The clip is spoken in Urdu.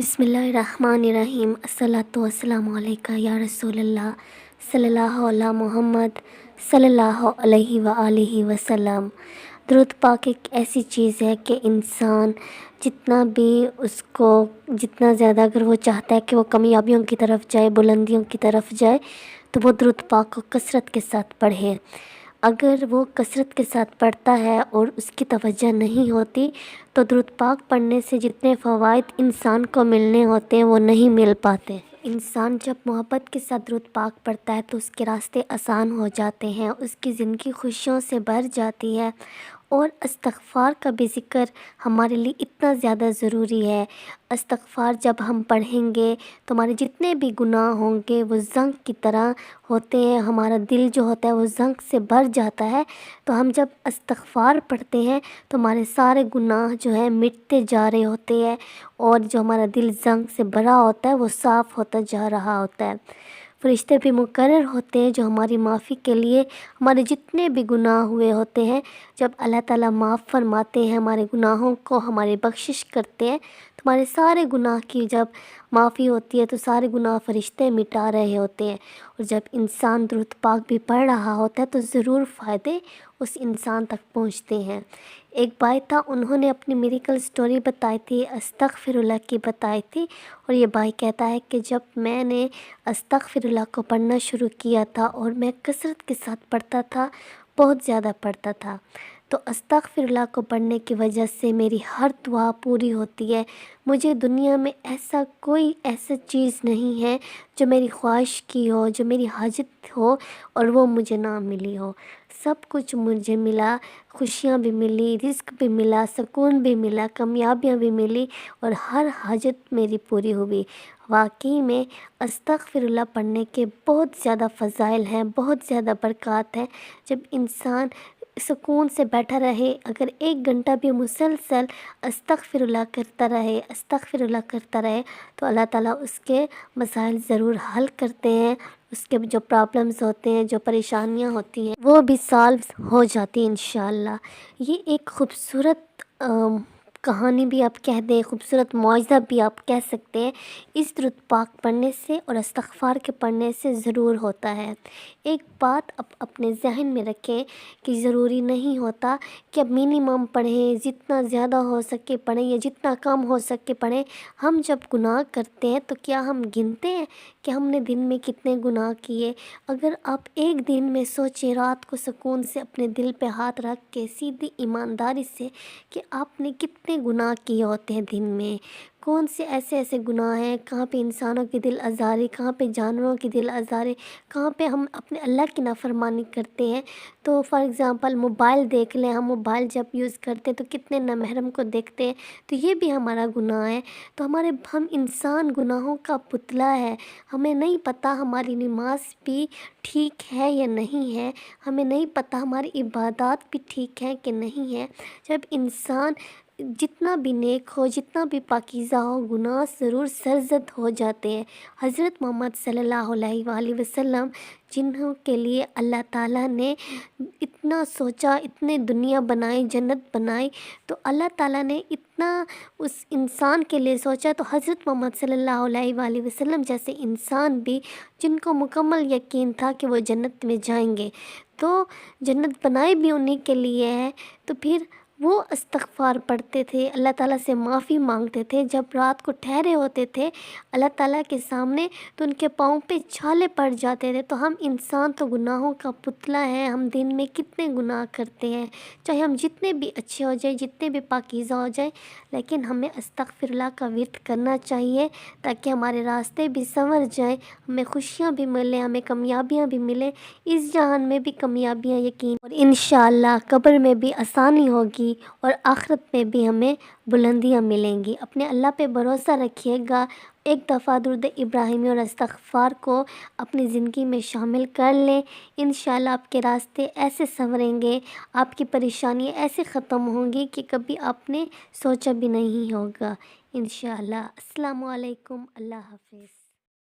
بسم اللہ الرحمن الرحیم۔ الصلاۃ والسلام علیکہ یا رسول اللہ صلی اللہ علیہ محمد صلی اللہ علیہ وآلہ وسلم۔ درود پاک ایک ایسی چیز ہے کہ انسان جتنا زیادہ اگر وہ چاہتا ہے کہ وہ کامیابیوں کی طرف جائے، بلندیوں کی طرف جائے، تو وہ درود پاک کو کثرت کے ساتھ پڑھے۔ اگر وہ کثرت کے ساتھ پڑھتا ہے اور اس کی توجہ نہیں ہوتی تو درود پاک پڑھنے سے جتنے فوائد انسان کو ملنے ہوتے ہیں وہ نہیں مل پاتے۔ انسان جب محبت کے ساتھ درود پاک پڑھتا ہے تو اس کے راستے آسان ہو جاتے ہیں، اس کی زندگی خوشیوں سے بھر جاتی ہے، اور استغفار کا بھی ذکر ہمارے لیے اتنا زیادہ ضروری ہے۔ استغفار جب ہم پڑھیں گے تو ہمارے جتنے بھی گناہ ہوں گے وہ زنگ کی طرح ہوتے ہیں، ہمارا دل جو ہوتا ہے وہ زنگ سے بھر جاتا ہے۔ تو ہم جب استغفار پڑھتے ہیں تو ہمارے سارے گناہ جو ہیں مٹتے جا رہے ہوتے ہیں، اور جو ہمارا دل زنگ سے بھرا ہوتا ہے وہ صاف ہوتا جا رہا ہوتا ہے۔ فرشتے بھی مقرر ہوتے ہیں جو ہماری معافی کے لیے ہمارے جتنے بھی گناہ ہوئے ہوتے ہیں، جب اللہ تعالیٰ معاف فرماتے ہیں ہمارے گناہوں کو، ہماری بخشش کرتے ہیں، تو ہمارے سارے گناہ کی جب معافی ہوتی ہے تو سارے گناہ فرشتے مٹا رہے ہوتے ہیں۔ اور جب انسان درود پاک بھی پڑھ رہا ہوتا ہے تو ضرور فائدے اس انسان تک پہنچتے ہیں۔ ایک بھائی تھا، انہوں نے اپنی میریکل سٹوری بتائی تھی، استغفر اللہ کی بتائی تھی، اور یہ بھائی کہتا ہے کہ جب میں نے استغفر اللہ کو پڑھنا شروع کیا تھا اور میں کثرت کے ساتھ پڑھتا تھا، بہت زیادہ پڑھتا تھا، تو استغفر اللہ کو پڑھنے کی وجہ سے میری ہر دعا پوری ہوتی ہے۔ مجھے دنیا میں ایسا چیز نہیں ہے جو میری خواہش کی ہو، جو میری حاجت ہو اور وہ مجھے نہ ملی ہو۔ سب کچھ مجھے ملا، خوشیاں بھی ملی، رزق بھی ملا، سکون بھی ملا، کامیابیاں بھی ملی، اور ہر حاجت میری پوری ہوئی۔ واقعی میں استغفر اللہ پڑھنے کے بہت زیادہ فضائل ہیں، بہت زیادہ برکات ہیں۔ جب انسان سکون سے بیٹھا رہے، اگر 1 گھنٹہ بھی مسلسل استغفر اللہ کرتا رہے تو اللہ تعالیٰ اس کے مسائل ضرور حل کرتے ہیں، اس کے جو پرابلمز ہوتے ہیں، جو پریشانیاں ہوتی ہیں وہ بھی سالو ہو جاتی ہیں انشاءاللہ۔ یہ ایک خوبصورت کہانی بھی آپ کہہ دیں، خوبصورت معجزہ بھی آپ کہہ سکتے ہیں، اس درود پاک پڑھنے سے اور استغفار کے پڑھنے سے ضرور ہوتا ہے۔ ایک بات اپنے ذہن میں رکھیں کہ ضروری نہیں ہوتا کہ اب منیمم پڑھیں، جتنا زیادہ ہو سکے پڑھیں یا جتنا کم ہو سکے پڑھیں۔ ہم جب گناہ کرتے ہیں تو کیا ہم گنتے ہیں کہ ہم نے دن میں کتنے گناہ کیے؟ اگر آپ ایک دن میں سوچیں، رات کو سکون سے اپنے دل پہ ہاتھ رکھ کے سیدھی ایمانداری سے کہ آپ نے کتنے گناہ کیے ہوتے ہیں دن میں، کون سے ایسے گناہ ہیں، کہاں پہ انسانوں کی دل آزاری، کہاں پہ جانوروں کی دل آزاری، کہاں پہ ہم اپنے اللہ کی نافرمانی کرتے ہیں۔ تو فار ایگزامپل موبائل دیکھ لیں، ہم موبائل جب یوز کرتے ہیں تو کتنے نامحرم کو دیکھتے ہیں، تو یہ بھی ہمارا گناہ ہے۔ تو ہم انسان گناہوں کا پتلا ہے، ہمیں نہیں پتہ ہماری نماز بھی ٹھیک ہے یا نہیں ہے، ہمیں نہیں پتہ ہماری عبادات بھی ٹھیک ہے کہ نہیں ہے۔ جب انسان جتنا بھی نیک ہو، جتنا بھی پاکیزہ ہو، گناہ ضرور سرزد ہو جاتے ہیں۔ حضرت محمد صلی اللہ علیہ وآلہ وسلم جنہوں کے لیے اللہ تعالیٰ نے اتنا سوچا، اتنے دنیا بنائی، جنت بنائی، تو اللہ تعالیٰ نے اتنا اس انسان کے لیے سوچا، تو حضرت محمد صلی اللہ علیہ وآلہ وسلم جیسے انسان بھی جن کو مکمل یقین تھا کہ وہ جنت میں جائیں گے، تو جنت بنائی بھی انہی کے لیے ہے، تو پھر وہ استغفار پڑھتے تھے، اللہ تعالیٰ سے معافی مانگتے تھے۔ جب رات کو ٹھہرے ہوتے تھے اللہ تعالیٰ کے سامنے تو ان کے پاؤں پہ چھالے پڑ جاتے تھے۔ تو ہم انسان تو گناہوں کا پتلا ہے، ہم دن میں کتنے گناہ کرتے ہیں، چاہے ہم جتنے بھی اچھے ہو جائیں، جتنے بھی پاکیزہ ہو جائیں، لیکن ہمیں استغفر اللہ کا ورد کرنا چاہیے تاکہ ہمارے راستے بھی سنور جائیں، ہمیں خوشیاں بھی ملیں، ہمیں کامیابیاں بھی ملیں، اس جہان میں بھی کامیابیاں یقین، اور انشاءاللہ قبر میں بھی آسانی ہوگی اور آخرت میں بھی ہمیں بلندیاں ملیں گی۔ اپنے اللہ پہ بھروسہ رکھیے گا، ایک دفعہ درود ابراہیمی اور استغفار کو اپنی زندگی میں شامل کر لیں، انشاءاللہ آپ کے راستے ایسے سنوریں گے، آپ کی پریشانیاں ایسے ختم ہوں گی کہ کبھی آپ نے سوچا بھی نہیں ہوگا انشاءاللہ۔ السلام علیکم، اللہ حافظ۔